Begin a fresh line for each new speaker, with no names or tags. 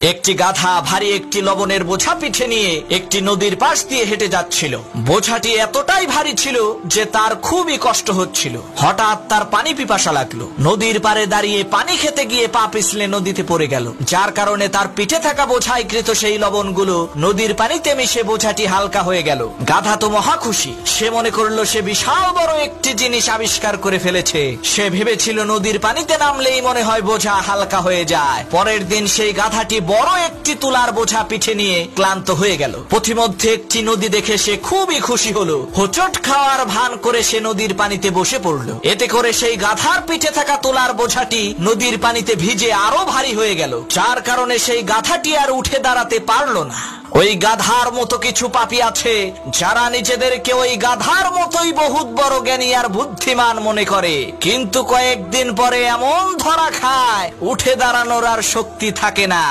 একটি গাধা ভারী একটি লবণের বোঝা পিঠে নিয়ে একটি নদীর পাশ দিয়ে হেঁটে যাচ্ছিল। বোঝাটি এতটাই ভারী ছিল যে তার খুবই কষ্ট হচ্ছিল। হঠাৎ তার পানি পিপাসা লাগলো। নদীর পাড়ে দাঁড়িয়ে পানি খেতে গিয়ে পা পিছলে নদীতে পড়ে গেল, যার কারণে তার পিঠে থাকা বোঝায় কৃত সেই লবণগুলো নদীর পানিতে মিশে বোঝাটি হালকা হয়ে গেল। গাধা তো মহা খুশি। সে মনে করলো সে বিশাল বড় একটি জিনিস আবিষ্কার করে ফেলেছে। সে ভেবেছিল নদীর পানিতে নামলেই মনে হয় বোঝা হালকা হয়ে যায়। পরের দিন সেই গাধাটি বড় একটি তুলার বোঝা পিঠে নিয়ে ক্লান্ত হয়ে গেল। পথিমধ্যে একটি নদী দেখে সে খুবই খুশি হলো। হোঁচট খাওয়ার ভান করে সে নদীর পানিতে বসে পড়লো। এতে করে সেই গাধার পিঠে থাকা তুলার বোঝাটি নদীর পানিতে ভিজে আরো ভারী হয়ে গেল, যার কারণে সেই গাধাটি আর উঠে দাঁড়াতে পারলো না। ওই গাধার মতো কিছু পাপী আছে যারা নিজেদেরকে ওই গাধার মতোই বহুত বড় জ্ঞানী আর বুদ্ধিমান মনে করে, কিন্তু কয়েকদিন পরে এমন ধরা খায় উঠে দাঁড়ানোর আর শক্তি থাকে না।